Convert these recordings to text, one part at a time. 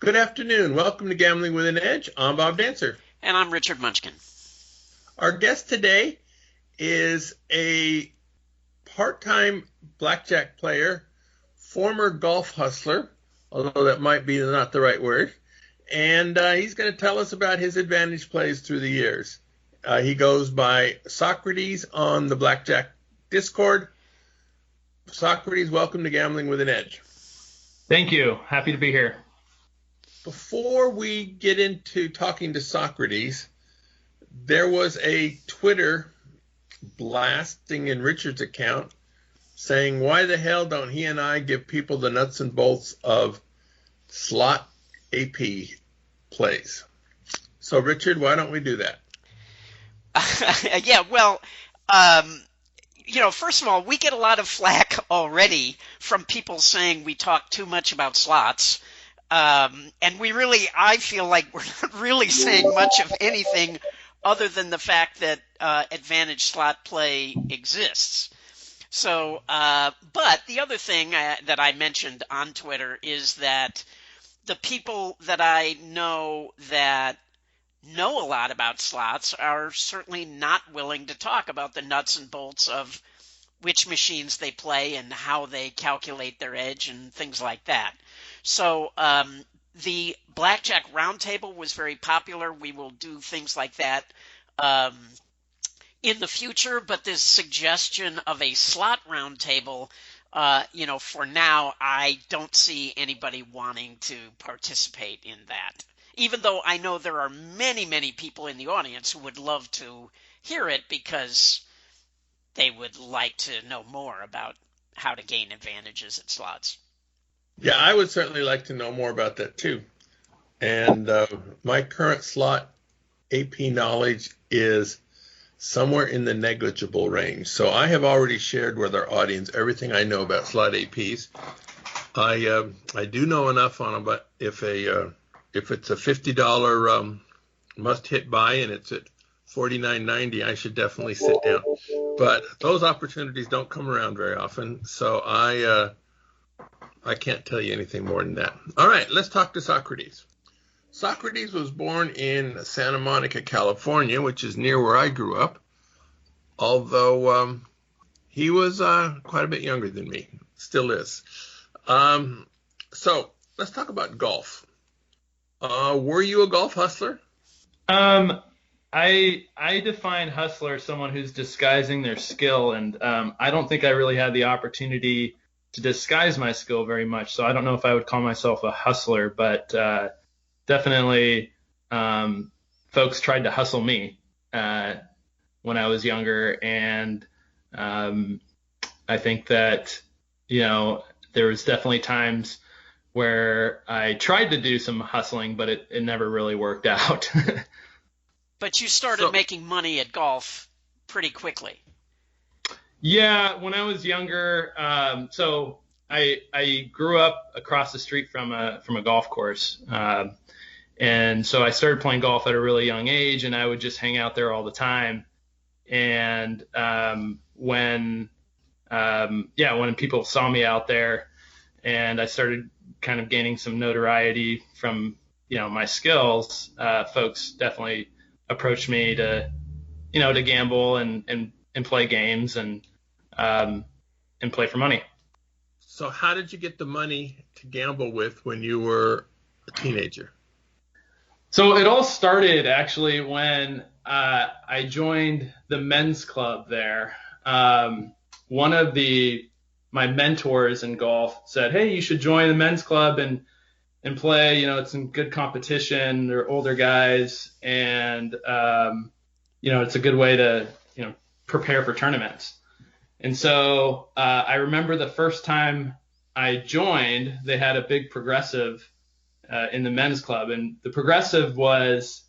Good afternoon. Welcome to Gambling with an Edge. I'm Bob Dancer. And I'm Richard Munchkin. Our guest today is a part-time blackjack player, former golf hustler, although that might be not the right word, and he's going to tell us about his advantage plays through the years. He goes by Socrates on the Blackjack Discord. Socrates, welcome to Gambling with an Edge. Thank you. Happy to be here. Before we get into talking to Socrates, there was a Twitter blasting in Richard's account saying, why the hell don't he and I give people the nuts and bolts of slot AP plays? So, Richard, why don't we do that? First of all, we get a lot of flack already from people saying we talk too much about slots. And I feel like we're not really saying much of anything other than the fact that advantage slot play exists. So, but the other thing that I mentioned on Twitter is that the people that I know that know a lot about slots are certainly not willing to talk about the nuts and bolts of which machines they play and how they calculate their edge and things like that. So the Blackjack Roundtable was very popular. We will do things like that in the future, but this suggestion of a slot roundtable, for now, I don't see anybody wanting to participate in that. Even though I know there are many, many people in the audience who would love to hear it because they would like to know more about how to gain advantages at slots. Yeah, I would certainly like to know more about that too. And my current slot AP knowledge is somewhere in the negligible range. So I have already shared with our audience everything I know about slot APs. I do know enough on them, but if it's a $50 must-hit buy and it's at $49.90, I should definitely sit down. But those opportunities don't come around very often, so I can't tell you anything more than that. All right, let's talk to Socrates. Socrates was born in Santa Monica, California, which is near where I grew up, although he was quite a bit younger than me, still is. So let's talk about golf. Were you a golf hustler? I define hustler as someone who's disguising their skill, and I don't think I really had the opportunity to disguise my skill very much. So I don't know if I would call myself a hustler, but definitely folks tried to hustle me when I was younger, and I think that there was definitely times where I tried to do some hustling, but it never really worked out. But you started making money at golf pretty quickly. Yeah, when I was younger, so I grew up across the street from a golf course, and so I started playing golf at a really young age, and I would just hang out there all the time. And when people saw me out there, and I started kind of gaining some notoriety from my skills, folks definitely approached me to gamble and play games and play for money. So how did you get the money to gamble with when you were a teenager? So it all started actually when I joined the men's club there. One of my mentors in golf said, "Hey, you should join the men's club and play. It's some good competition. They're older guys, and it's a good way to prepare for tournaments." And so I remember the first time I joined, they had a big progressive in the men's club, and the progressive was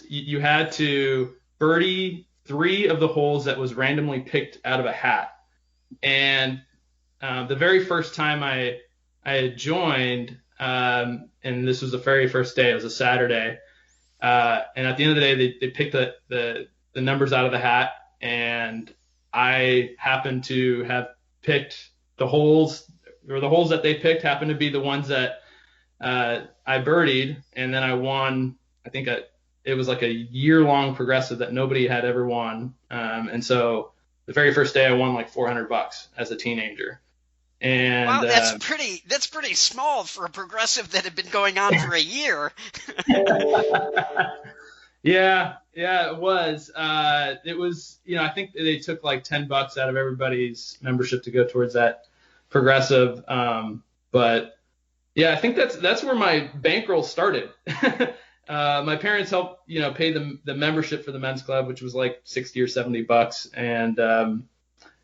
you had to birdie 3 of the holes that was randomly picked out of a hat. And the very first time I had joined, and this was the very first day, it was a Saturday, and at the end of the day, they picked the numbers out of the hat, and I happened to have picked the holes the holes that they picked happened to be the ones that I birdied, and then I won. I think it was like a year-long progressive that nobody had ever won. And so the very first day I won like $400 as a teenager. And wow, that's pretty small for a progressive that had been going on for a year. Yeah, it was. It was, I think they took like $10 out of everybody's membership to go towards that progressive. But yeah, I think that's where my bankroll started. My parents helped, pay the membership for the men's club, which was like 60 or $70. And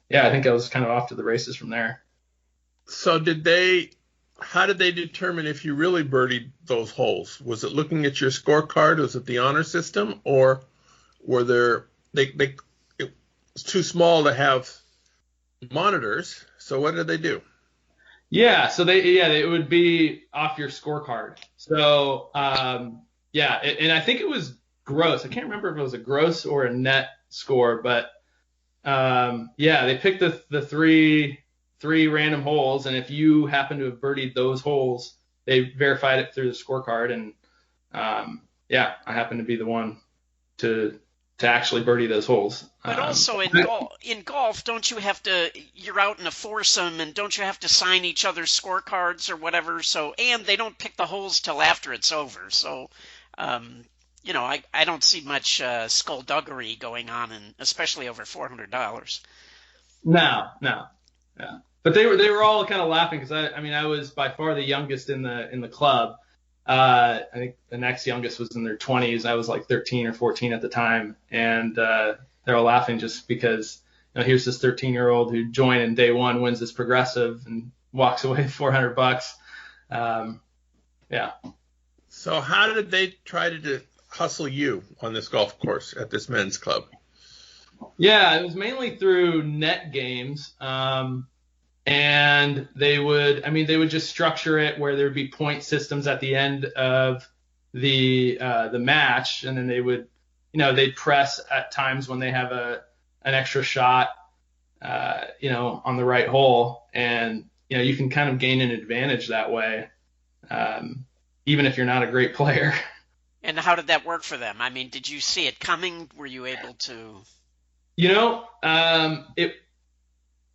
yeah, I think I was kind of off to the races from there. So how did they determine if you really birdied those holes? Was it looking at your scorecard? Was it the honor system, or were it was too small to have monitors? So what did they do? Yeah, so it would be off your scorecard. So yeah, and I think it was gross. I can't remember if it was a gross or a net score, but yeah, they picked the three random holes, and if you happen to have birdied those holes, they verified it through the scorecard, and yeah, I happened to be the one to actually birdie those holes. But also in golf, don't you have to? You're out in a foursome, and don't you have to sign each other's scorecards or whatever? So, and they don't pick the holes till after it's over. So, I don't see much skullduggery going on, and especially over $400. No, yeah. But they were all kind of laughing because I was by far the youngest in the club. I think the next youngest was in their 20s. I was like 13 or 14 at the time, and they were laughing just because here's this 13-year-old who joined in day one, wins this progressive, and walks away with $400. Yeah. So how did they try to hustle you on this golf course at this men's club? Yeah, it was mainly through net games. And they would just structure it where there would be point systems at the end of the match, and then they would, they'd press at times when they have an extra shot, on the right hole, and you can kind of gain an advantage that way, even if you're not a great player. And how did that work for them? I mean, did you see it coming? Were you able to?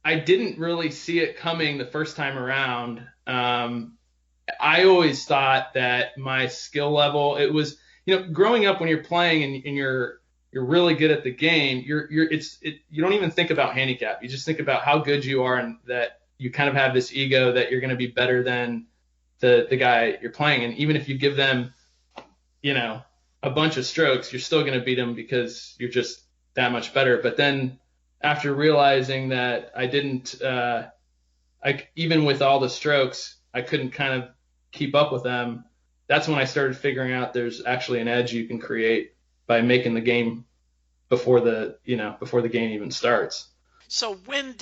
I didn't really see it coming the first time around. I always thought that my skill level, it was, growing up when you're playing and you're really good at the game, you don't even think about handicap. You just think about how good you are, and that you kind of have this ego that you're going to be better than the guy you're playing. And even if you give them, a bunch of strokes, you're still going to beat them because you're just that much better. But then after realizing that I didn't, even with all the strokes, I couldn't kind of keep up with them. That's when I started figuring out there's actually an edge you can create by making the game before the game even starts. So in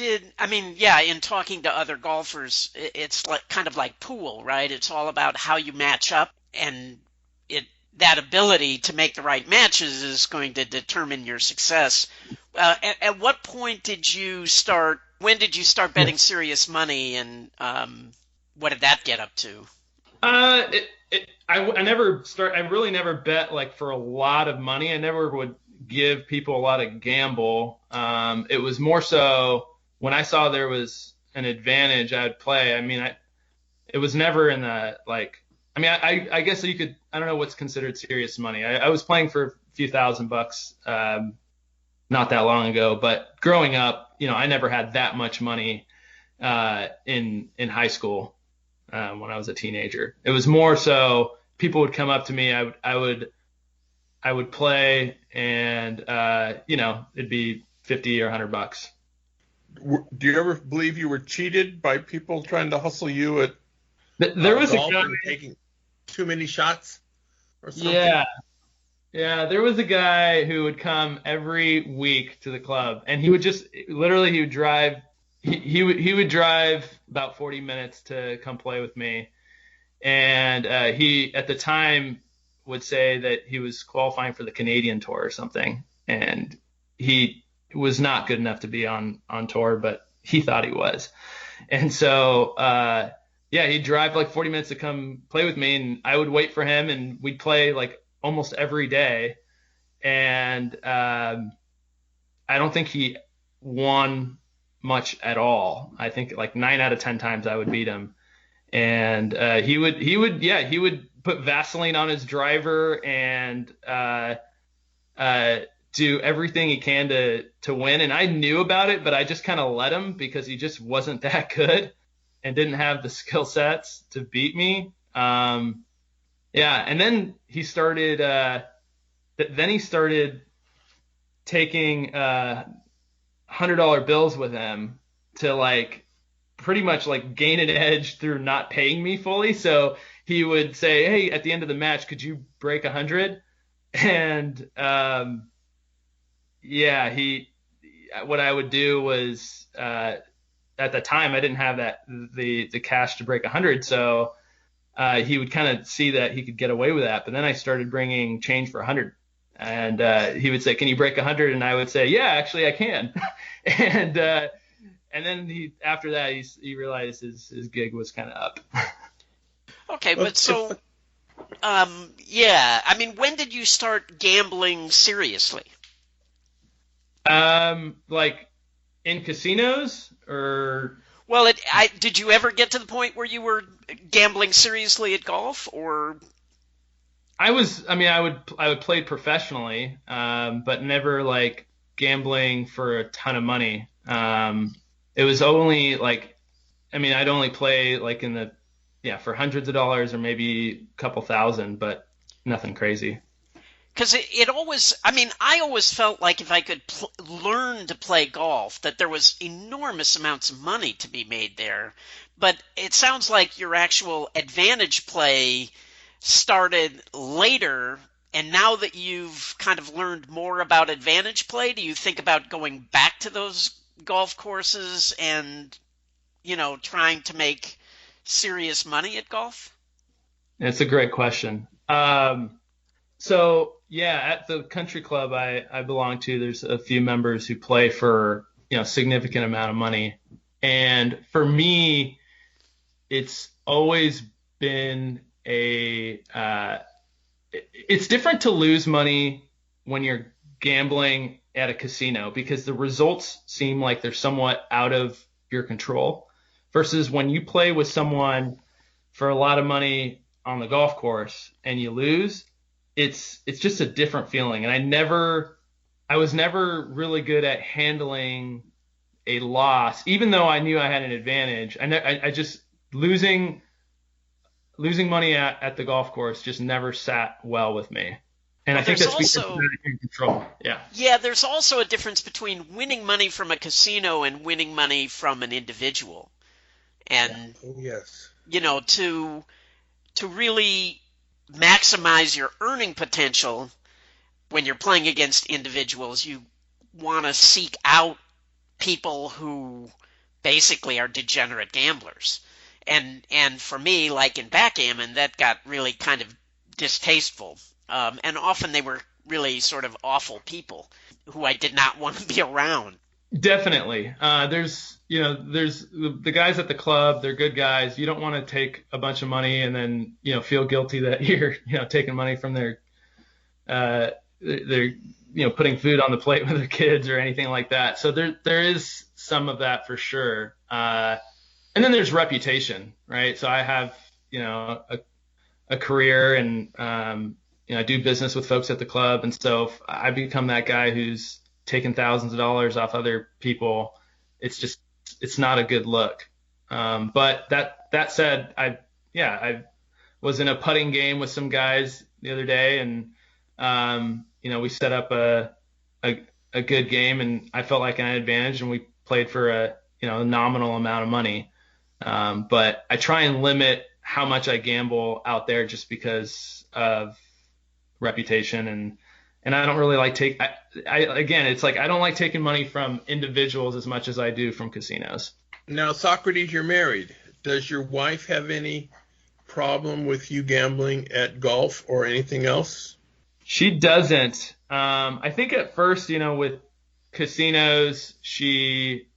talking to other golfers, it's kind of like pool, right? It's all about how you match up, and that ability to make the right matches is going to determine your success. At what point did you start? When did you start betting serious money, and what did that get up to? I really never bet like for a lot of money. I never would give people a lot of gamble. It was more so when I saw there was an advantage, I'd play. It was never in the I guess you could. I don't know what's considered serious money. I was playing for a few $1,000 not that long ago, but growing up, I never had that much money in high school when I was a teenager. It was more so people would come up to me. I would play, and it'd be $50 or $100. Do you ever believe you were cheated by people trying to hustle you at there was golf a guy and taking too many shots or something? Yeah, there was a guy who would come every week to the club, and he would just literally he would drive he would drive about 40 minutes to come play with me, and he at the time would say that he was qualifying for the Canadian tour or something, and he was not good enough to be on tour, but he thought he was. And so, yeah, he'd drive like 40 minutes to come play with me, and I would wait for him, and we'd play like almost every day. And I don't think he won much at all. I think like 9 out of 10 times I would beat him. And he would put Vaseline on his driver and do everything he can to win. And I knew about it, but I just kind of let him because he just wasn't that good and didn't have the skill sets to beat me. Yeah, and then he started taking $100 bills with him to like pretty much like gain an edge through not paying me fully. So he would say, "Hey, at the end of the match, could you break 100?" And yeah, what I would do was at the time I didn't have the cash to break 100, so he would kind of see that he could get away with that. But then I started bringing change for 100. And he would say, "Can you break 100?" And I would say, "Yeah, actually I can." And then after that, he realized his gig was kind of up. Okay, but so, yeah, I mean, when did you start gambling seriously? Like in casinos or? Well, did you ever get to the point where you were gambling seriously at golf, or? I would play professionally, but never like gambling for a ton of money. It was only like, I'd only play like for hundreds of dollars or maybe a couple thousand, but nothing crazy. Because I always felt like if I could learn to play golf, that there was enormous amounts of money to be made there. But it sounds like your actual advantage play started later, and now that you've kind of learned more about advantage play, do you think about going back to those golf courses and, trying to make serious money at golf? It's a great question. So yeah, at the country club I belong to, there's a few members who play for, significant amount of money. And for me, it's always been it's different to lose money when you're gambling at a casino because the results seem like they're somewhat out of your control versus when you play with someone for a lot of money on the golf course and you lose, it's just a different feeling. And I was never really good at handling a loss, even though I knew I had an advantage. I just losing money at the golf course just never sat well with me. And I think that's because I'm in control. Yeah. Yeah, there's also a difference between winning money from a casino and winning money from an individual. And yes, to really maximize your earning potential when you're playing against individuals, you want to seek out people who basically are degenerate gamblers. And for me, like in backgammon, that got really kind of distasteful. And often they were really sort of awful people who I did not want to be around. Definitely. There's the guys at the club, they're good guys. You don't want to take a bunch of money and then, feel guilty that you're, taking money from their putting food on the plate with their kids or anything like that. So there is some of that for sure. And then there's reputation, right? So I have, a career and, I do business with folks at the club. And so if I become that guy who's taking thousands of dollars off other people, it's not a good look. But that said, I was in a putting game with some guys the other day and, we set up a good game and I felt like I had an advantage and we played for a nominal amount of money. But I try and limit how much I gamble out there just because of reputation and I don't really like it's like I don't like taking money from individuals as much as I do from casinos. Now, Socrates, you're married. Does your wife have any problem with you gambling at golf or anything else? She doesn't. I think at first, with casinos, she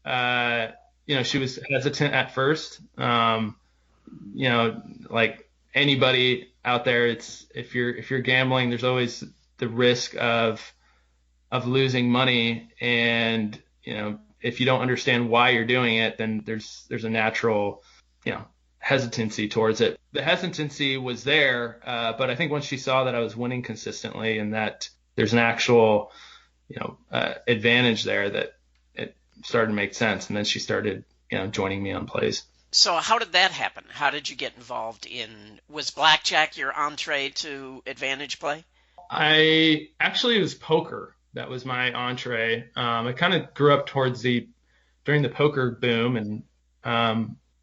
she was hesitant at first. Like anybody out there, if you're gambling, there's always the risk of losing money. And, if you don't understand why you're doing it, then there's a natural, hesitancy towards it. The hesitancy was there, but I think once she saw that I was winning consistently and that there's an actual, advantage there, that it started to make sense. And then she started, joining me on plays. So how did that happen? How did you get involved was blackjack your entree to advantage play? It was poker. That was my entree. I kind of grew up during the poker boom. And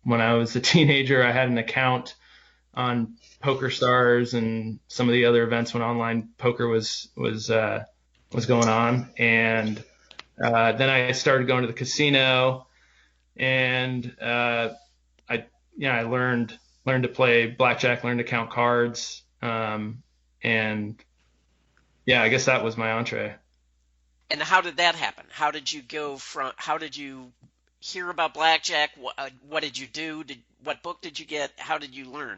when I was a teenager, I had an account on Poker Stars and some of the other events when online poker was going on. And then I started going to the casino, and I learned to play blackjack, learned to count cards, and I guess that was my entree. And how did that happen? How did you hear about blackjack? What did you do? What book did you get? How did you learn?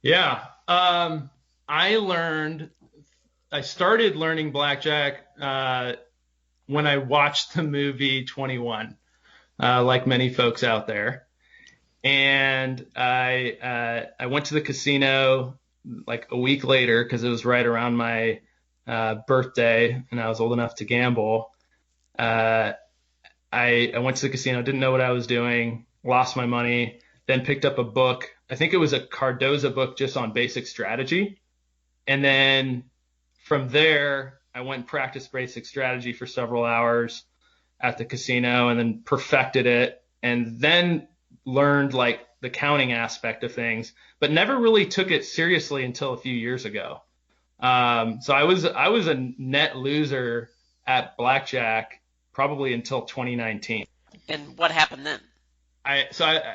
Yeah, I started learning blackjack when I watched the movie 21, like many folks out there. And I went to the casino like a week later because it was right around my birthday and I was old enough to gamble. I went to the casino, didn't know what I was doing, lost my money, then picked up a book. I think it was a Cardoza book just on basic strategy. And then from there, I went and practiced basic strategy for several hours at the casino and then perfected it, and then learned like the counting aspect of things, but never really took it seriously until a few years ago. So I was a net loser at blackjack probably until 2019. And what happened then?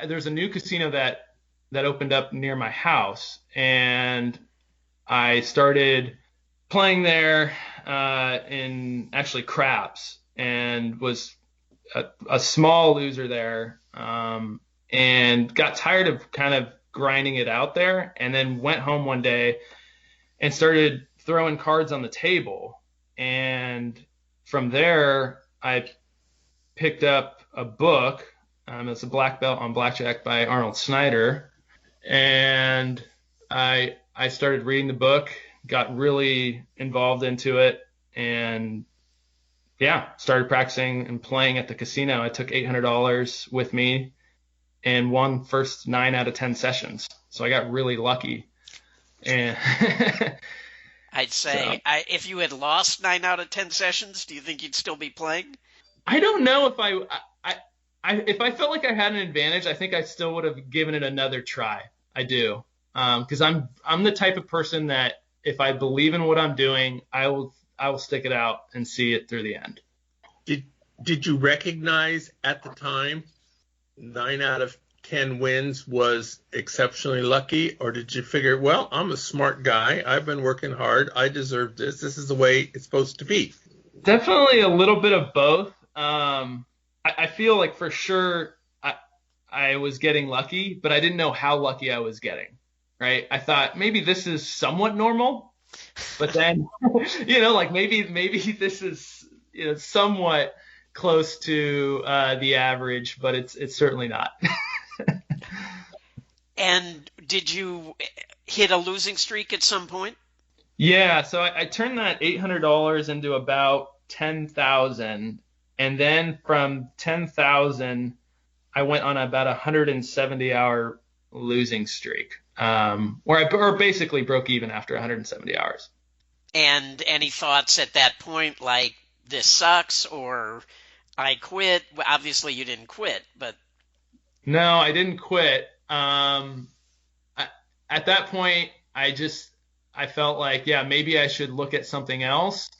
There's a new casino that opened up near my house, and I started playing there in actually craps, and was a small loser there, and got tired of kind of grinding it out there, and then went home one day and started throwing cards on the table. And from there, I picked up a book. It's a black belt on blackjack by Arnold Snyder. And I started reading the book, got really involved into it, and started practicing and playing at the casino. I took $800 with me and won first 9 out of 10 sessions. So I got really lucky. And I'd say if you had lost 9 out of 10 sessions, do you think you'd still be playing? I don't know if if I felt like I had an advantage, I think I still would have given it another try. I do. Because I'm the type of person that if I believe in what I'm doing, I will stick it out and see it through the end. Did you recognize at the time 9 out of 10 wins was exceptionally lucky, or did you figure, well, I'm a smart guy, I've been working hard, I deserve this is the way it's supposed to be? Definitely a little bit of both. I feel like for sure I was getting lucky, but I didn't know how lucky I was getting, right? I thought maybe this is somewhat normal, but then, like maybe this is, somewhat close to the average, but it's certainly not. And did you hit a losing streak at some point? Yeah, so I turned that $800 into about 10,000, and then from 10,000, I went on about a 170-hour losing streak, where I basically broke even after 170 hours. And any thoughts at that point, like this sucks, or I quit? Well, obviously, you didn't quit, but no, I didn't quit. At that point, I felt like, maybe I should look at something else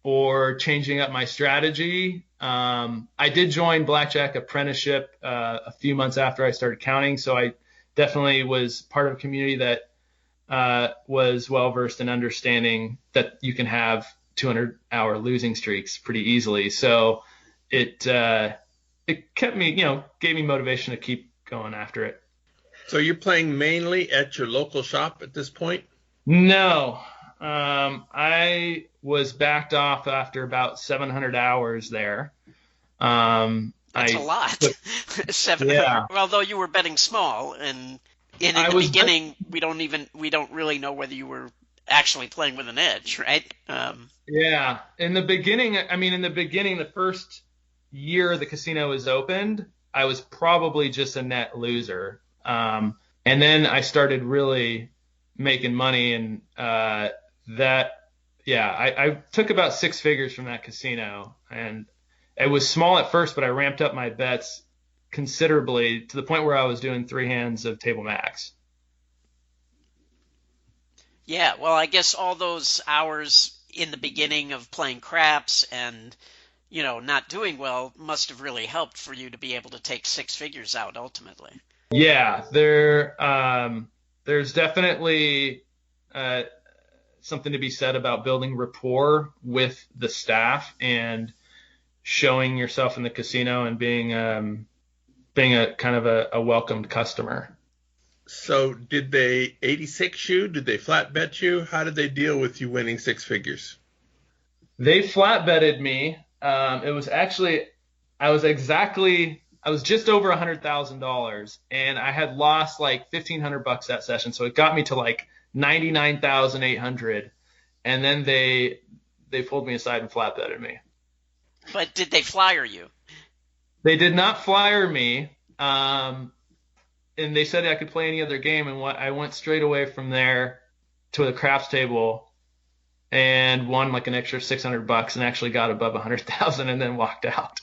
or changing up my strategy. I did join Blackjack Apprenticeship a few months after I started counting, so I definitely was part of a community that was well-versed in understanding that you can have 200-hour losing streaks pretty easily. So it it kept me, gave me motivation to keep going after it. So you're playing mainly at your local shop at this point? No, I was backed off after about 700 hours there. That's a lot. 700. Yeah. Although you were betting small, and in the beginning, we don't really know whether you were actually playing with an edge, right? Yeah. In the beginning, the first year the casino was opened, I was probably just a net loser. And then I started really making money, and I took about 6 figures from that casino, and it was small at first, but I ramped up my bets considerably to the point where I was doing 3 hands of table max. Yeah, well, I guess all those hours in the beginning of playing craps and, not doing well must have really helped for you to be able to take 6 figures out ultimately. Yeah, there's definitely something to be said about building rapport with the staff and showing yourself in the casino and being a kind of a welcomed customer. So did they 86 you? Did they flat bet you? How did they deal with you winning 6 figures? They flat betted me. It was actually, I was just over $100,000, and I had lost like $1,500 that session. So it got me to like 99,800. And then they pulled me aside and flat betted me. But did they flyer you? They did not flyer me. And they said I could play any other game. And I went straight away from there to the craps table and won like an extra $600 and actually got above 100,000 and then walked out.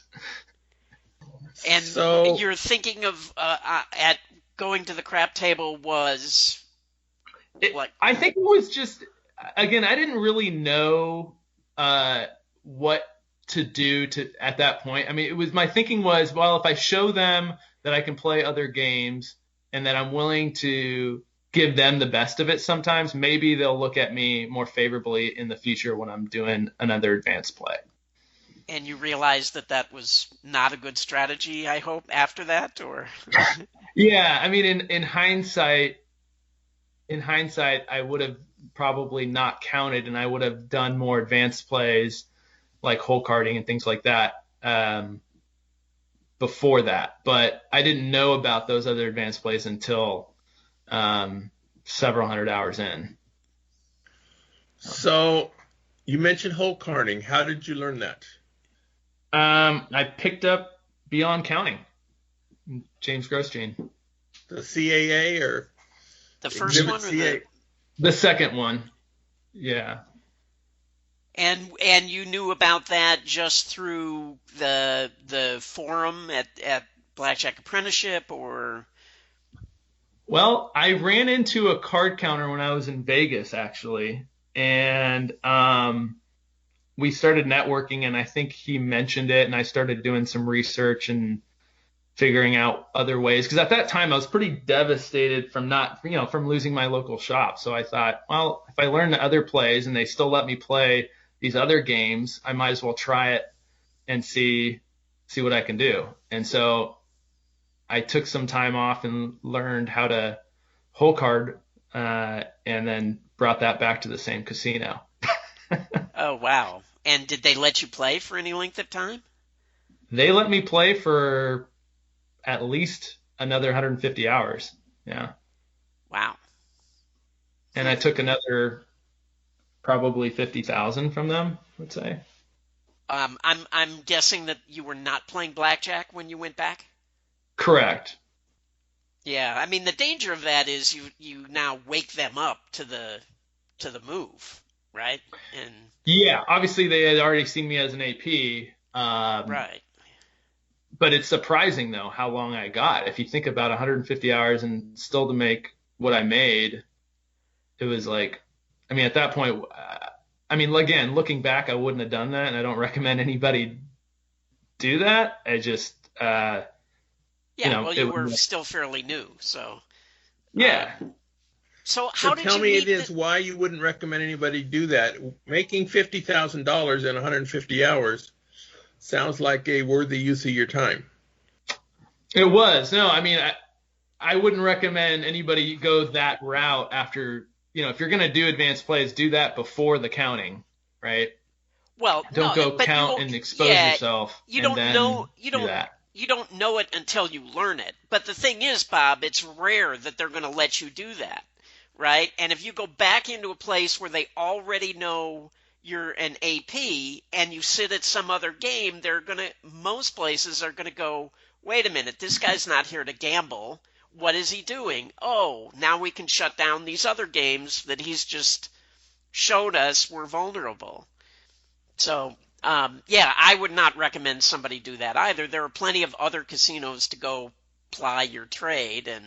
And so, you're thinking of at going to the crap table was what? I think it was just, again, I didn't really know what to do at that point. I mean, my thinking was, well, if I show them that I can play other games and that I'm willing to give them the best of it sometimes, maybe they'll look at me more favorably in the future when I'm doing another advanced play. And you realized that was not a good strategy, I hope, after that, or? Yeah, I mean, in hindsight, I would have probably not counted, and I would have done more advanced plays like hole carding and things like that before that. But I didn't know about those other advanced plays until several hundred hours in. So you mentioned hole carding. How did you learn that? I picked up Beyond Counting, James Grosjean. The CAA or the first one, or the second one? Yeah. And you knew about that just through the forum at Blackjack Apprenticeship, or? Well, I ran into a card counter when I was in Vegas, actually, and we started networking, and I think he mentioned it, and I started doing some research and figuring out other ways. Because at that time, I was pretty devastated from from losing my local shop. So I thought, well, if I learn the other plays and they still let me play these other games, I might as well try it and see what I can do. And so I took some time off and learned how to hole card, and then brought that back to the same casino. Oh, wow. And did they let you play for any length of time? They let me play for at least another 150 hours. Yeah. Wow. And I took another probably 50,000 from them, I would say. I'm guessing that you were not playing blackjack when you went back? Correct. Yeah, I mean, the danger of that is you now wake them up to the move, right? And yeah, obviously they had already seen me as an AP. Right. But it's surprising, though, how long I got. If you think about 150 hours and still to make what I made, it was like, I mean, at that point, I mean, again, looking back, I wouldn't have done that, and I don't recommend anybody do that. I just, yeah, well, you were still fairly new, so. Yeah. So how did you tell me it is why you wouldn't recommend anybody do that. Making $50,000 in 150 hours sounds like a worthy use of your time. It was. No, I mean, I wouldn't recommend anybody go that route after, if you're going to do advanced plays, do that before the counting, right? Well, Don't no, go but count and expose yourself you and don't know then do that. you don't know it until you learn it. But the thing is, Bob, it's rare that they're going to let you do that, right? And if you go back into a place where they already know you're an AP and you sit at some other game, most places are going to go, wait a minute, this guy's not here to gamble. What is he doing? Oh, now we can shut down these other games that he's just showed us we're vulnerable. So, yeah, I would not recommend somebody do that either. There are plenty of other casinos to go ply your trade, and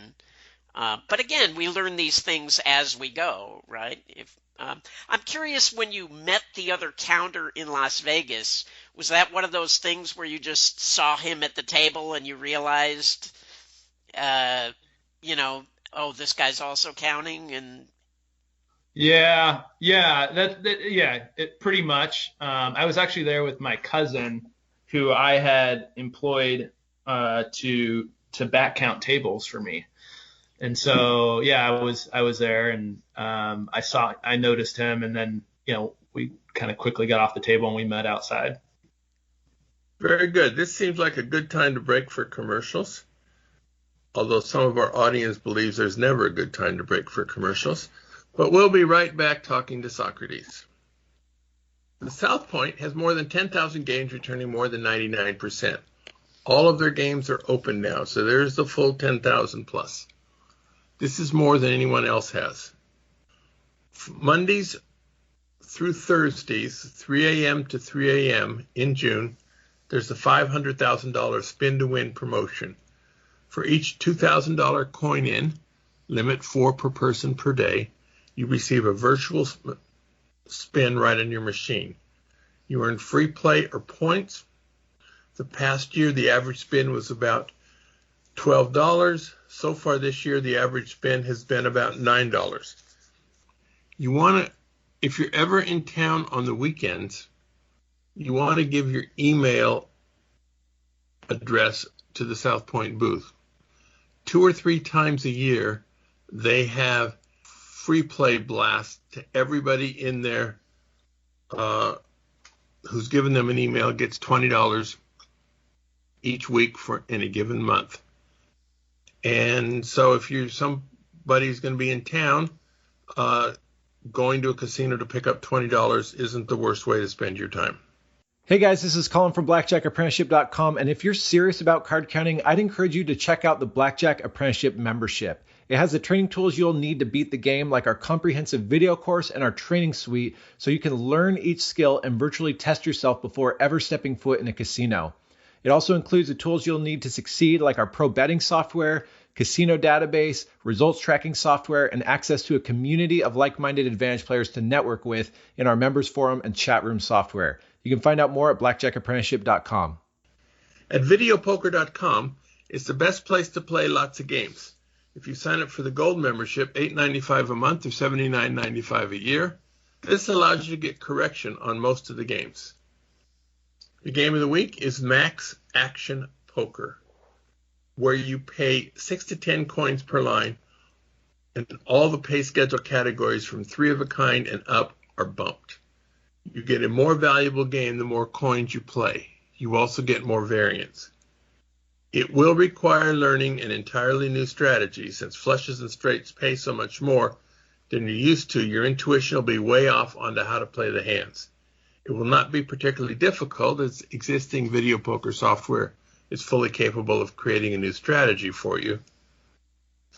but again, we learn these things as we go, right? If I'm curious, when you met the other counter in Las Vegas, was that one of those things where you just saw him at the table and you realized, you know, oh, this guy's also counting, and Yeah, pretty much. I was actually there with my cousin, who I had employed to back count tables for me, and so yeah, I was there, and I noticed him, and then we kind of quickly got off the table and we met outside. Very good. This seems like a good time to break for commercials, although some of our audience believes there's never a good time to break for commercials. But we'll be right back talking to Socrates. The South Point has more than 10,000 games returning more than 99%. All of their games are open now, so there's the full 10,000 plus. This is more than anyone else has. Mondays through Thursdays, 3 a.m. to 3 a.m. in June, there's the $500,000 spin to win promotion. For each $2,000 coin in, limit 4 per person per day, you receive a virtual spin right on your machine. You earn free play or points. The past year, the average spin was about $12. So far this year, the average spin has been about $9. You want to, if you're ever in town on the weekends, you want to give your email address to the South Point booth. 2 or 3 times a year, they have free play blast to everybody in there who's given them an email gets $20 each week for any given month. And so if somebody's going to be in town, going to a casino to pick up $20 isn't the worst way to spend your time. Hey guys, this is Colin from blackjackapprenticeship.com, and if you're serious about card counting, I'd encourage you to check out the Blackjack Apprenticeship membership. It has the training tools you'll need to beat the game, like our comprehensive video course and our training suite, so you can learn each skill and virtually test yourself before ever stepping foot in a casino. It also includes the tools you'll need to succeed, like our pro betting software, casino database, results tracking software, and access to a community of like-minded advantage players to network with in our members forum and chat room software. You can find out more at blackjackapprenticeship.com. At videopoker.com, it's the best place to play lots of games. If you sign up for the gold membership, $8.95 a month or $79.95 a year, this allows you to get correction on most of the games. The game of the week is Max Action Poker, where you pay 6 to 10 coins per line, and all the pay schedule categories from 3 of a kind and up are bumped. You get a more valuable game the more coins you play. You also get more variance. It will require learning an entirely new strategy. Since flushes and straights pay so much more than you're used to, your intuition will be way off onto how to play the hands. It will not be particularly difficult, as existing video poker software is fully capable of creating a new strategy for you.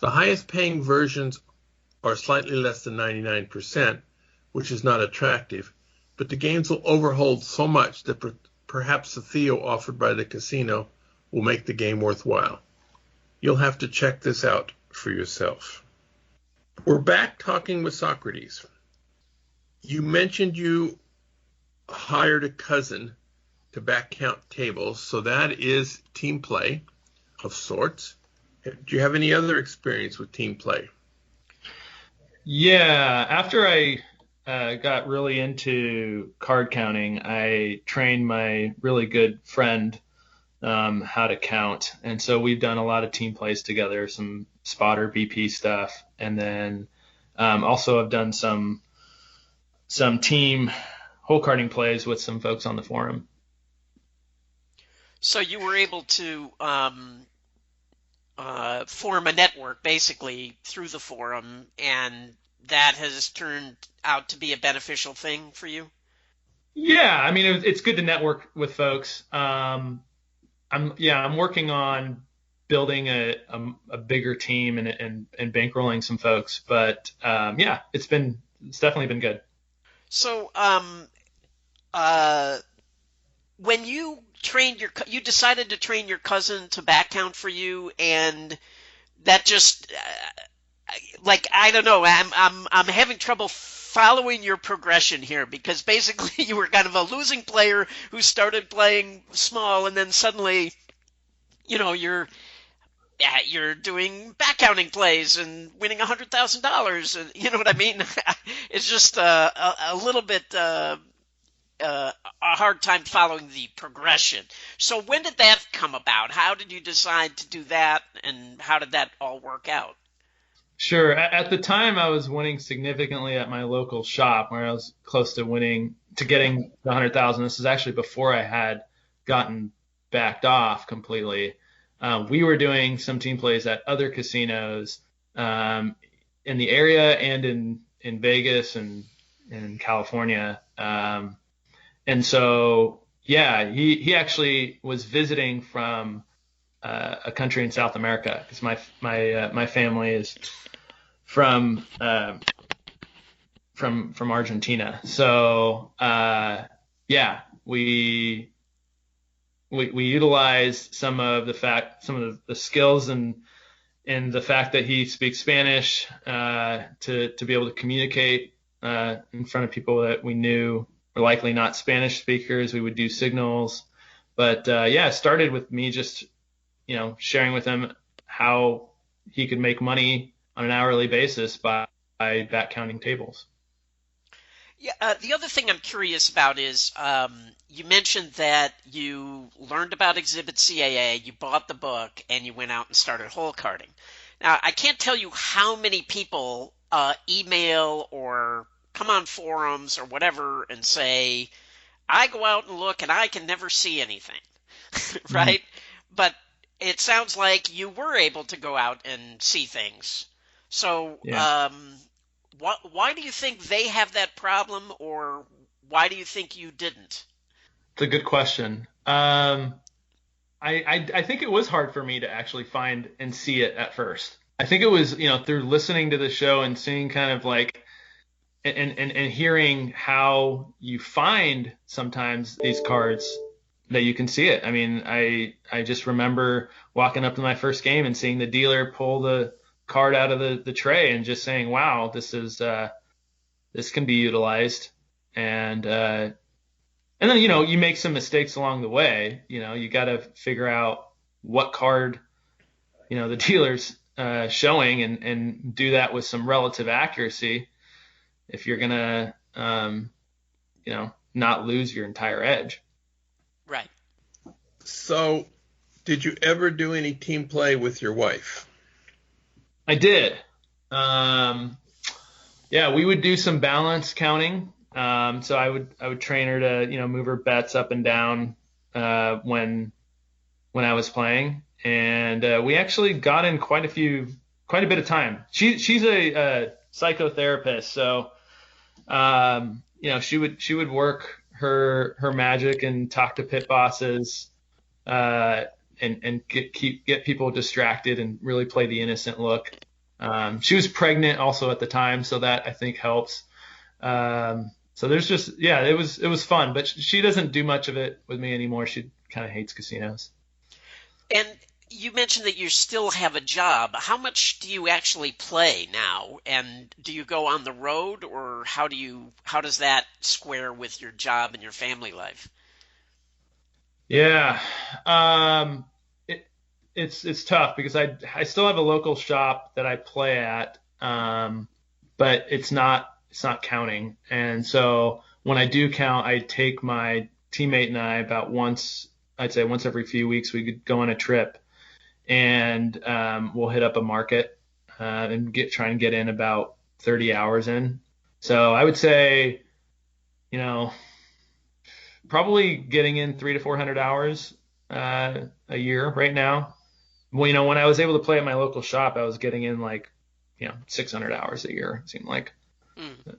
The highest paying versions are slightly less than 99%, which is not attractive, but the games will overhold so much that perhaps the Theo offered by the casino will make the game worthwhile. You'll have to check this out for yourself. We're back talking with Socrates. You mentioned you hired a cousin to back count tables, so that is team play of sorts. Do you have any other experience with team play? Yeah, after I got really into card counting, I trained my really good friend how to count. And so we've done a lot of team plays together, some spotter BP stuff. And then also I've done some team hole carding plays with some folks on the forum. So you were able to form a network basically through the forum, and that has turned out to be a beneficial thing for you? Yeah, I mean, it's good to network with folks. I'm working on building a bigger team and bankrolling some folks, but it's definitely been good. So when you you decided to train your cousin to back count for you, and that just I don't know, I'm having trouble following your progression here, because basically you were kind of a losing player who started playing small, and then suddenly, you're doing back counting plays and winning $100,000, and you know what I mean? It's just a little bit a hard time following the progression. So when did that come about? How did you decide to do that, and how did that all work out? Sure. At the time, I was winning significantly at my local shop, where I was close to getting the 100,000. This is actually before I had gotten backed off completely. We were doing some team plays at other casinos in the area and in Vegas and in California. And so, he actually was visiting from a country in South America, because my family is from Argentina. So we utilized some of the skills and the fact that he speaks Spanish to be able to communicate in front of people that we knew were likely not Spanish speakers. We would do signals, but it started with me just sharing with him how he could make money on an hourly basis by back counting tables. Yeah, the other thing I'm curious about is you mentioned that you learned about Exhibit CAA, you bought the book, and you went out and started hole carding. Now, I can't tell you how many people email or come on forums or whatever and say, I go out and look and I can never see anything, right? Mm-hmm. But it sounds like you were able to go out and see things. So why do you think they have that problem, or why do you think you didn't? It's a good question. I think it was hard for me to actually find and see it at first. I think it was, through listening to the show and seeing kind of and hearing how you find sometimes these cards that you can see it. I mean, I just remember walking up to my first game and seeing the dealer pull the card out of the tray and just saying, wow, this can be utilized. And then, you make some mistakes along the way. You got to figure out what card, the dealer's showing and do that with some relative accuracy if you're going to, not lose your entire edge. Right. So did you ever do any team play with your wife? I did. We would do some balance counting. So I would train her to, move her bets up and down when I was playing. And we actually got in quite a bit of time. She's a psychotherapist, so she would work her magic and talk to pit bosses and get people distracted and really play the innocent look. She was pregnant also at the time, so that I think helps. So there's just, it was fun, but she doesn't do much of it with me anymore. She kind of hates casinos. And you mentioned that you still have a job. How much do you actually play now? And do you go on the road, or how does that square with your job and your family life? Yeah. It's tough because I still have a local shop that I play at, but it's not counting. And so when I do count, I take my teammate and I about once I'd say once every few weeks we could go on a trip, and we'll hit up a market and try and get in about 30 hours in. So I would say, probably getting in 300 to 400 hours a year right now. Well, when I was able to play at my local shop, I was getting in 600 hours a year, it seemed like. Mm.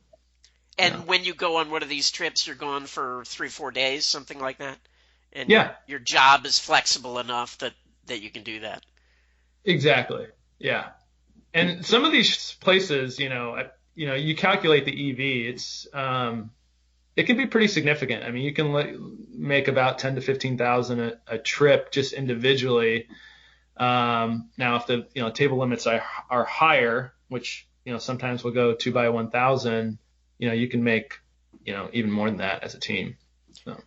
And when you go on one of these trips, you're gone for 3-4 days, something like that? And your job is flexible enough that you can do that. Exactly. Yeah. And some of these places, you calculate the EV, it can be pretty significant. I mean, you can make about 10 to 15,000 a trip just individually. Now, if the table limits are higher, which sometimes we'll go 2 by 1,000, you can make even more than that as a team. So.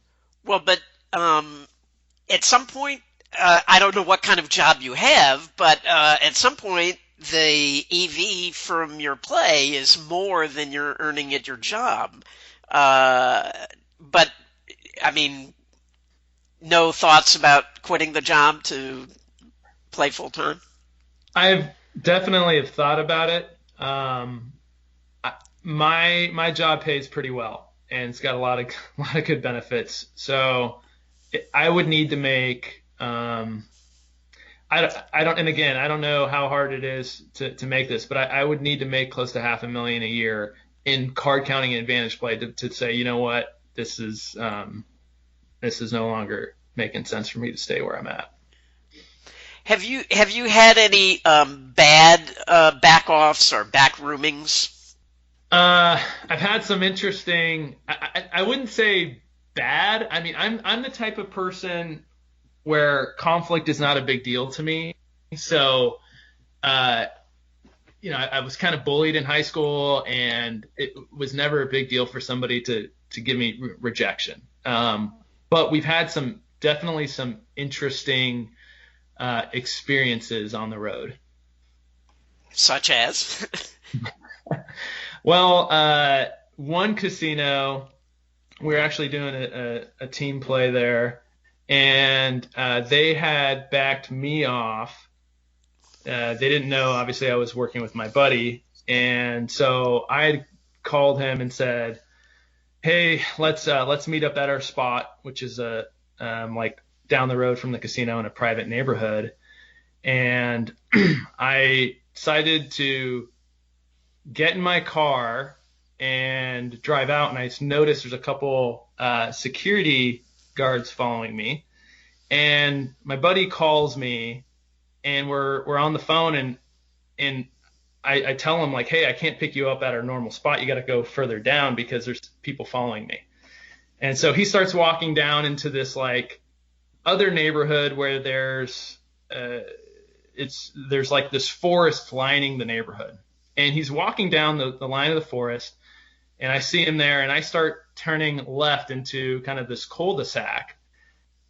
Well, but at some point, I don't know what kind of job you have, but at some point, the EV from your play is more than you're earning at your job. But I mean, no thoughts about quitting the job to play full time? I've definitely have thought about it. My job pays pretty well, and it's got a lot of good benefits. So I would need to make. I don't, and again, I don't know how hard it is to make this, but I would need to make close to $500,000 a year in card counting and advantage play to say, you know what, this is no longer making sense for me to stay where I'm at. Have you had any bad back offs or back roomings? I've had some interesting. I wouldn't say bad. I mean, I'm the type of person where conflict is not a big deal to me. So, I was kind of bullied in high school, and it was never a big deal for somebody to give me rejection. But we've had definitely some interesting experiences on the road. Such as? Well, one casino, we were actually doing a team play there, and they had backed me off. They didn't know, obviously, I was working with my buddy, and so I called him and said, "Hey, let's meet up at our spot," which is like down the road from the casino in a private neighborhood. And I decided to get in my car and drive out, and I noticed there's a couple security guards following me. And my buddy calls me, and we're on the phone, and I tell him, like, hey, I can't pick you up at our normal spot. You got to go further down because there's people following me. And so he starts walking down into this like other neighborhood where there's like this forest lining the neighborhood. And he's walking down the line of the forest, and I see him there, and I start turning left into kind of this cul-de-sac.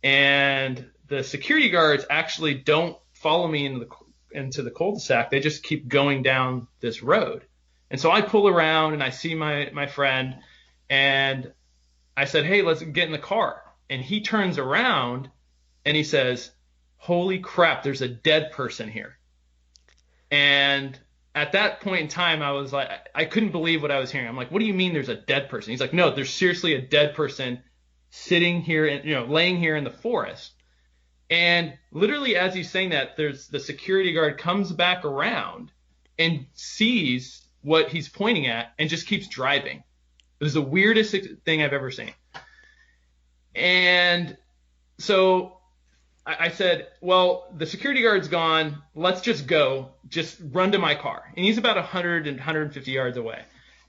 And the security guards actually don't follow me into the cul-de-sac. They just keep going down this road. And so I pull around, and I see my friend, and I said, hey, let's get in the car. And he turns around, and he says, holy crap, there's a dead person here. And at that point in time, I was like, I couldn't believe what I was hearing. I'm like, what do you mean there's a dead person? He's like, no, there's seriously a dead person sitting here and, laying here in the forest. And literally as he's saying that, there's the security guard comes back around and sees what he's pointing at and just keeps driving. It was the weirdest thing I've ever seen. And so I said, well, the security guard's gone. Let's just go. Just run to my car. And he's about 100 and 150 yards away.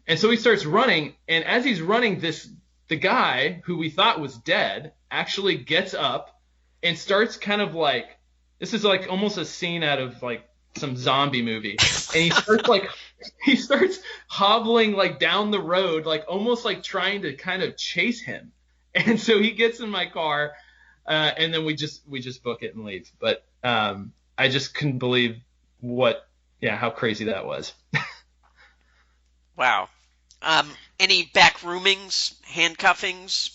And so he starts running. And as he's running, the guy who we thought was dead actually gets up and starts kind of like, this is like almost a scene out of like some zombie movie. And he starts hobbling like down the road, like almost like trying to kind of chase him. And so he gets in my car. And then we just book it and leave. But I just couldn't believe how crazy that was. Wow. Any back roomings, handcuffings?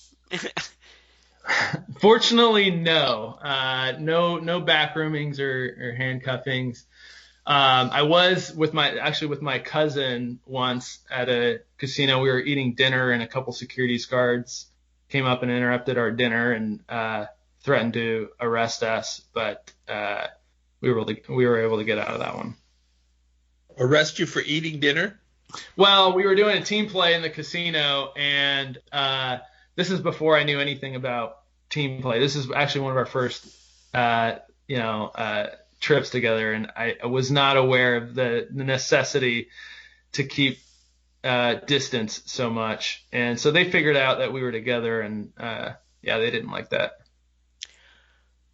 Fortunately, no. No backroomings or handcuffings. I was with my cousin once at a casino. We were eating dinner and a couple securities guards came up and interrupted our dinner and threatened to arrest us, but we were able to get out of that one. Arrest you for eating dinner? Well, we were doing a team play in the casino, and this is before I knew anything about team play. This is actually one of our first, trips together, and I was not aware of the necessity to keep distance so much. And so they figured out that we were together, and they didn't like that.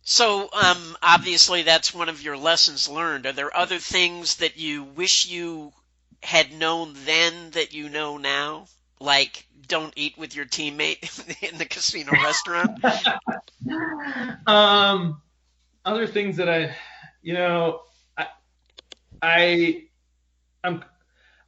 So obviously that's one of your lessons learned. Are there other things that you wish you had known then that you know now? Like don't eat with your teammate in the casino restaurant? Other things that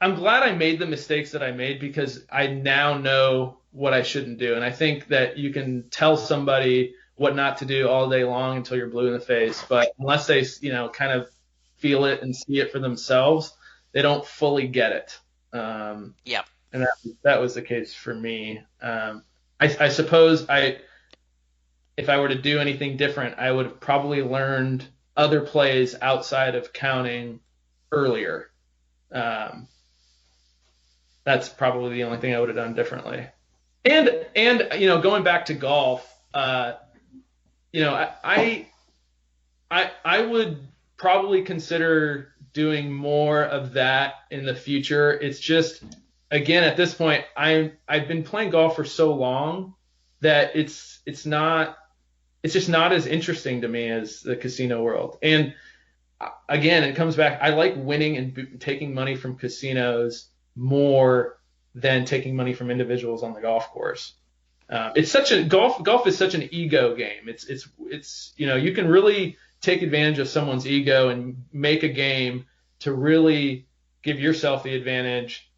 I'm glad I made the mistakes that I made because I now know what I shouldn't do. And I think that you can tell somebody what not to do all day long until you're blue in the face. But unless they, kind of feel it and see it for themselves, they don't fully get it. Yeah. And that was the case for me. I suppose if I were to do anything different, I would have probably learned other plays outside of counting earlier. That's probably the only thing I would have done differently. And going back to golf, I would probably consider doing more of that in the future. It's just, again, at this point, I've been playing golf for so long that it's just not as interesting to me as the casino world. And again, it comes back. I like winning and taking money from casinos more than taking money from individuals on the golf course. Golf is such an ego game. It's you can really take advantage of someone's ego and make a game to really give yourself the advantage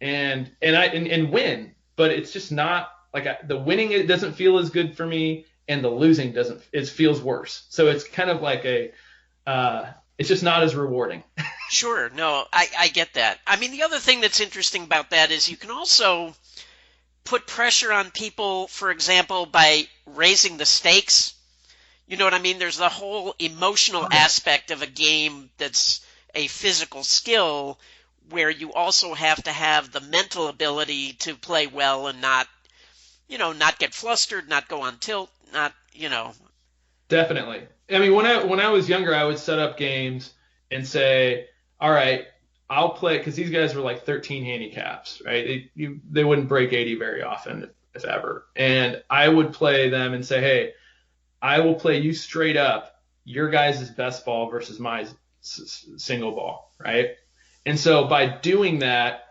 and win. But it's just not like the winning. It doesn't feel as good for me, and the losing it feels worse. So it's kind of like it's just not as rewarding. Sure. No, I get that. I mean, the other thing that's interesting about that is you can also put pressure on people, for example, by raising the stakes. You know what I mean? There's the whole emotional aspect of a game that's a physical skill where you also have to have the mental ability to play well and not get flustered, not go on tilt, Definitely. I mean, when I was younger, I would set up games and say, all right, I'll play, because these guys were like 13 handicaps, right? They wouldn't break 80 very often, if ever. And I would play them and say, hey, I will play you straight up your guys' best ball versus my single ball, right? And so by doing that,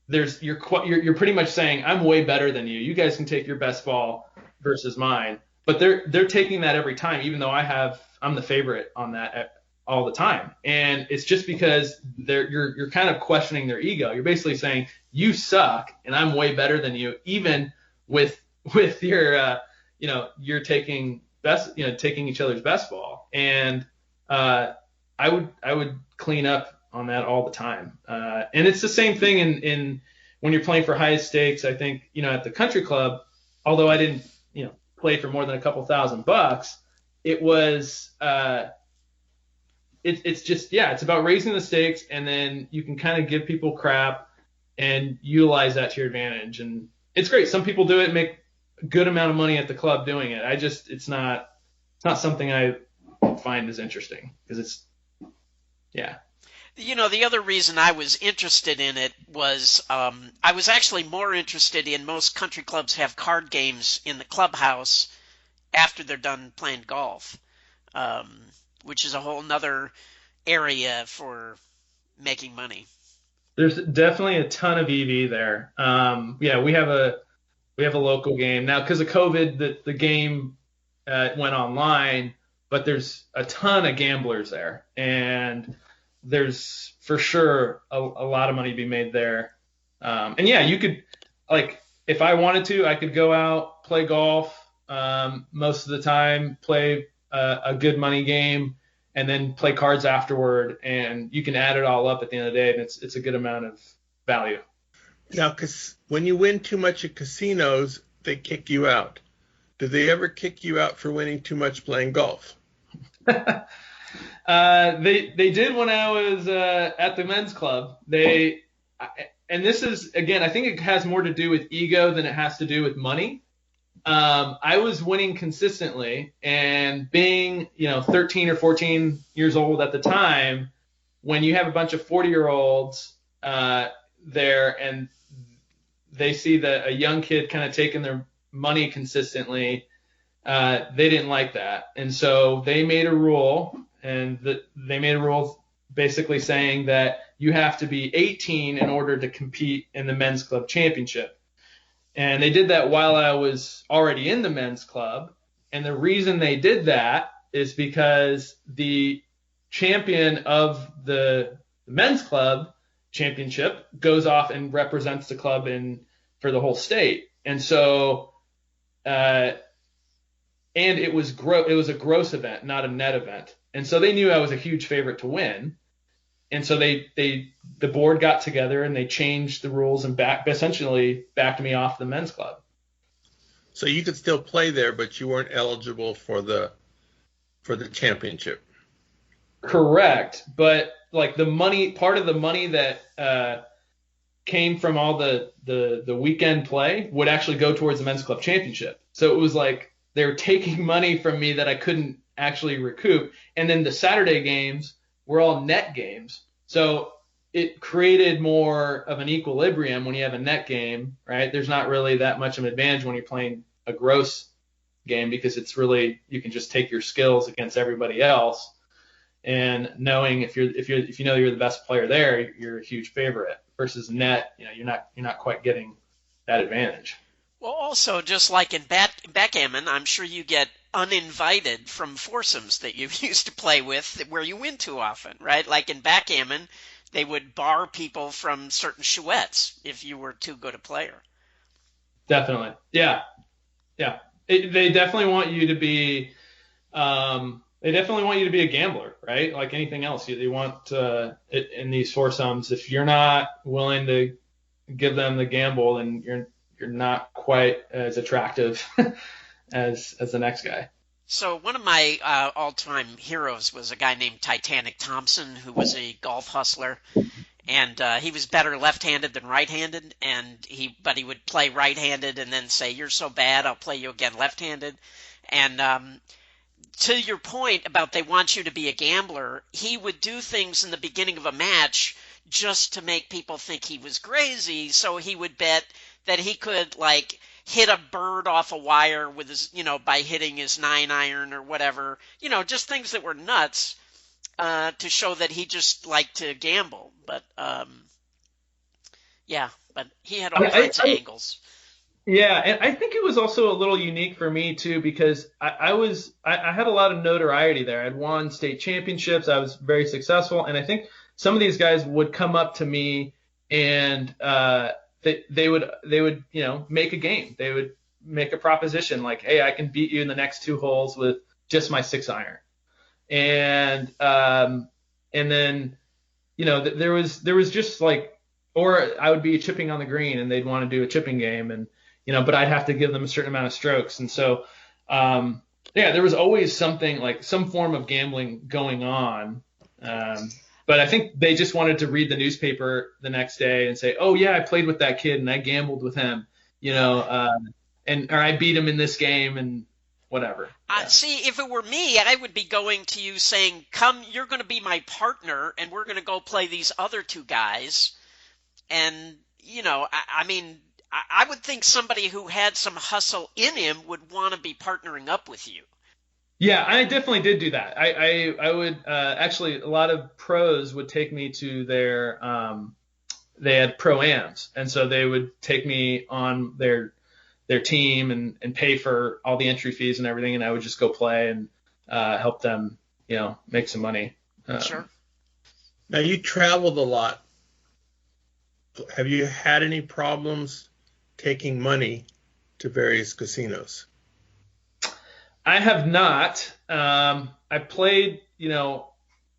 you're pretty much saying I'm way better than you. You guys can take your best ball versus mine, but they're taking that every time, even though I'm the favorite on that all the time. And it's just because you're kind of questioning their ego. You're basically saying you suck and I'm way better than you, even with your you're taking each other's best ball. And I would clean up on that all the time. And it's the same thing in when you're playing for high stakes. I think, at the country club, although I didn't, play for more than a couple $1,000, it was, it's just, it's about raising the stakes, and then you can kind of give people crap and utilize that to your advantage. And it's great. Some people do it, make a good amount of money at the club doing it. It's not something I find as interesting because it's, The other reason I was interested in it was I was actually more interested in most country clubs have card games in the clubhouse after they're done playing golf, which is a whole nother area for making money. There's definitely a ton of EV there. We have a local game now because of COVID. The game went online, but there's a ton of gamblers there, and there's for sure a lot of money to be made there. And you could, like, if I wanted to, I could go out, play golf, most of the time, play a good money game, and then play cards afterward. And you can add it all up at the end of the day, and it's a good amount of value. Now, because when you win too much at casinos, they kick you out. Do they ever kick you out for winning too much playing golf? They did when I was at the men's club. And this is, again, I think it has more to do with ego than it has to do with money. I was winning consistently, and being 13 or 14 years old at the time, when you have a bunch of 40-year-olds there and they see that a young kid kind of taking their money consistently, they didn't like that. And so they made a rule, basically saying that you have to be 18 in order to compete in the men's club championship. And they did that while I was already in the men's club. And the reason they did that is because the champion of the men's club championship goes off and represents the club for the whole state. And so, and it was a gross event, not a net event. And so they knew I was a huge favorite to win. And so the board got together and they changed the rules and essentially backed me off the men's club. So you could still play there, but you weren't eligible for the championship. Correct. But like part of the money that came from all the weekend play would actually go towards the men's club championship. So it was like they were taking money from me that I couldn't actually recoup. And then the Saturday games were all net games. So it created more of an equilibrium when you have a net game, right? There's not really that much of an advantage when you're playing a gross game, because it's really, you can just take your skills against everybody else. And knowing if you know you're the best player there, you're a huge favorite. Versus net, you're not quite getting that advantage. Well, also, just like in backgammon, I'm sure you get uninvited from foursomes that you used to play with where you win too often, right? Like in backgammon, they would bar people from certain chouettes if you were too good a player. Definitely. Yeah. They definitely want you to be a gambler, right? Like anything else. They want in these foursomes, if you're not willing to give them the gamble, then you're not quite as attractive as the next guy. So one of my all-time heroes was a guy named Titanic Thompson, who was a golf hustler, and he was better left-handed than right-handed, but he would play right-handed and then say, "You're so bad, I'll play you again left-handed." And to your point about they want you to be a gambler, he would do things in the beginning of a match just to make people think he was crazy. So he would bet that he could like hit a bird off a wire with his, by hitting his 9-iron or whatever, just things that were nuts, to show that he just liked to gamble. But but he had all kinds of angles. Yeah, and I think it was also a little unique for me too, because I had a lot of notoriety there. I'd won state championships. I was very successful, and I think some of these guys would come up to me and they would make a game. They would make a proposition like, "Hey, I can beat you in the next 2 holes with just my 6-iron," and then there was just like, or I would be chipping on the green and they'd want to do a chipping game, and but I'd have to give them a certain amount of strokes. And so, there was always something like some form of gambling going on. But I think they just wanted to read the newspaper the next day and say, "Oh yeah, I played with that kid and I gambled with him, or I beat him in this game," and whatever. Yeah. See, if it were me, I would be going to you saying, "Come, you're going to be my partner and we're going to go play these other 2 guys." And, I would think somebody who had some hustle in him would want to be partnering up with you. Yeah, I definitely did do that. I would actually, a lot of pros would take me to their they had pro-ams, and so they would take me on their team and pay for all the entry fees and everything, and I would just go play and help them make some money. Sure. Now you traveled a lot. Have you had any problems taking money to various casinos? I have not. I played,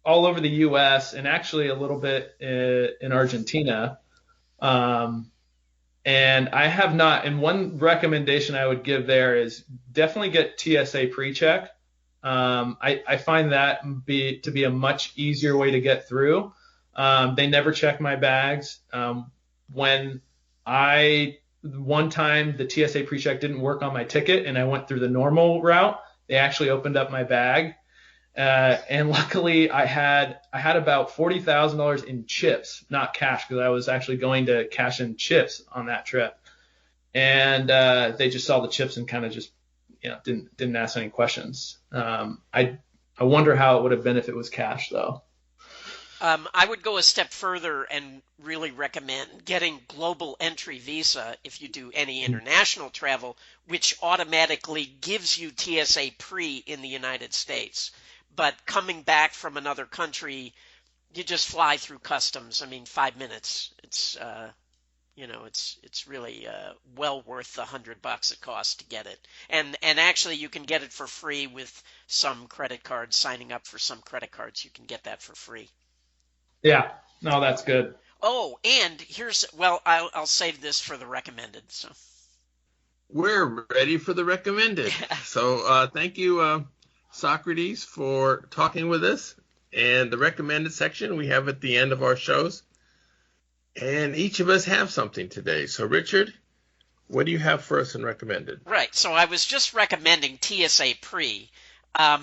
all over the U.S. and actually a little bit in Argentina. And I have not. And one recommendation I would give there is definitely get TSA pre-check. I find that to be a much easier way to get through. They never check my bags. One time the TSA pre-check didn't work on my ticket and I went through the normal route, they actually opened up my bag. And luckily I had about $40,000 in chips, not cash, because I was actually going to cash in chips on that trip. And they just saw the chips and kind of just didn't ask any questions. I wonder how it would have been if it was cash though. I would go a step further and really recommend getting global entry visa if you do any international travel, which automatically gives you TSA pre in the United States. But coming back from another country, you just fly through customs. I mean, 5 minutes. It's it's really well worth the $100 it costs to get it. And actually, you can get it for free with some credit cards. Signing up for some credit cards, you can get that for free. Yeah, no, that's good. Oh, and I'll save this for the recommended. So we're ready for the recommended. So thank you, Socrates, for talking with us. And the recommended section we have at the end of our shows. And each of us have something today. So, Richard, what do you have for us in recommended? Right. So I was just recommending TSA pre. Not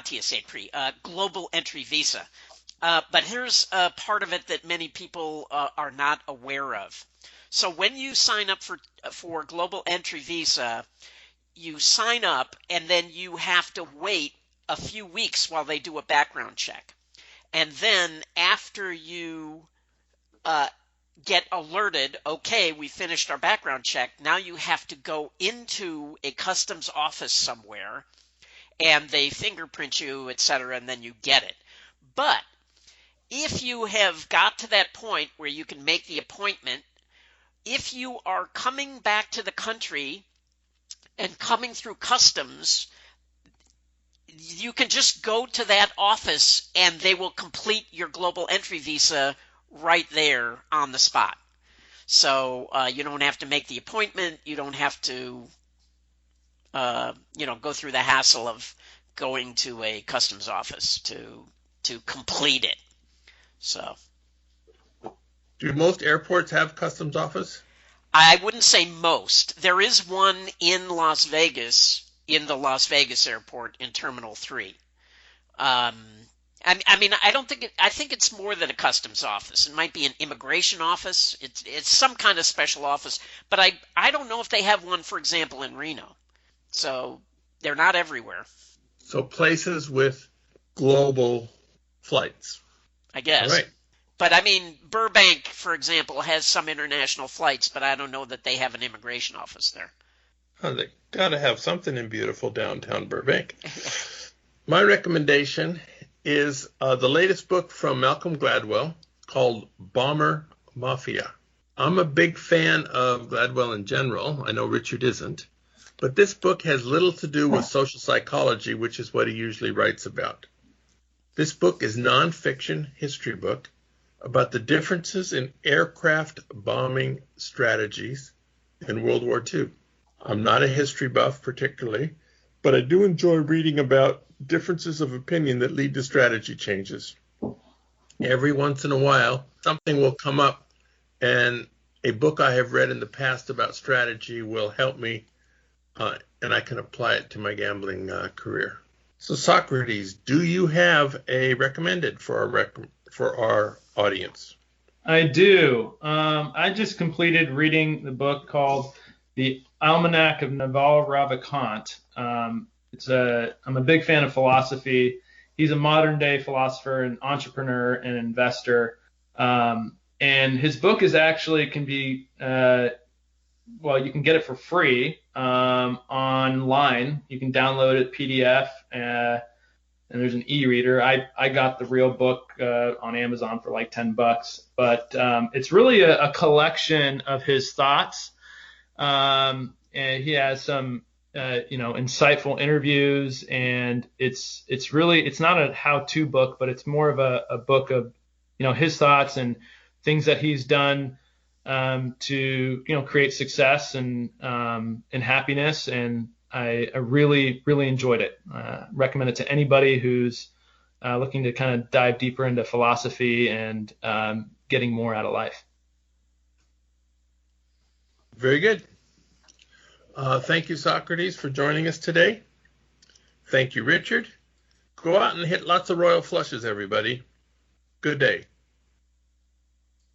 TSA pre, global entry visa. But here's a part of it that many people are not aware of. So when you sign up for global entry visa, you sign up and then you have to wait a few weeks while they do a background check. And then after you get alerted, okay, we finished our background check, now you have to go into a customs office somewhere and they fingerprint you, etc., and then you get it. But if you have got to that point where you can make the appointment, if you are coming back to the country and coming through customs, you can just go to that office and they will complete your global entry visa right there on the spot. So you don't have to make the appointment. You don't have to go through the hassle of going to a customs office to complete it. So, do most airports have customs office? I wouldn't say most. There is one in Las Vegas, in the Las Vegas airport in Terminal 3. I think it's more than a customs office. It might be an immigration office. It's some kind of special office. But I don't know if they have one, for example, in Reno. So they're not everywhere. So places with global flights. I guess. All right. But Burbank, for example, has some international flights, but I don't know that they have an immigration office there. Oh, they got to have something in beautiful downtown Burbank. My recommendation is the latest book from Malcolm Gladwell called Bomber Mafia. I'm a big fan of Gladwell in general. I know Richard isn't. But this book has little to do with social psychology, which is what he usually writes about. This book is nonfiction history book about the differences in aircraft bombing strategies in World War II. I'm not a history buff particularly, but I do enjoy reading about differences of opinion that lead to strategy changes. Every once in a while, something will come up, and a book I have read in the past about strategy will help me, and I can apply it to my gambling career. So, Socrates, do you have a recommended for our audience? I do. I just completed reading the book called The Almanack of Naval Ravikant. I'm a big fan of philosophy. He's a modern day philosopher, an entrepreneur, and investor. And his book is actually you can get it for free online. You can download it PDF, and there's an e-reader. I got the real book on Amazon for like $10, but it's really a collection of his thoughts. And he has some insightful interviews, and it's not a how-to book, but it's more of a book of, his thoughts and things that he's done to create success and happiness. And I really, really enjoyed it. Recommend it to anybody who's looking to kind of dive deeper into philosophy and getting more out of life. Very good. Thank you, Socrates, for joining us today. Thank you, Richard. Go out and hit lots of royal flushes, everybody. Good day.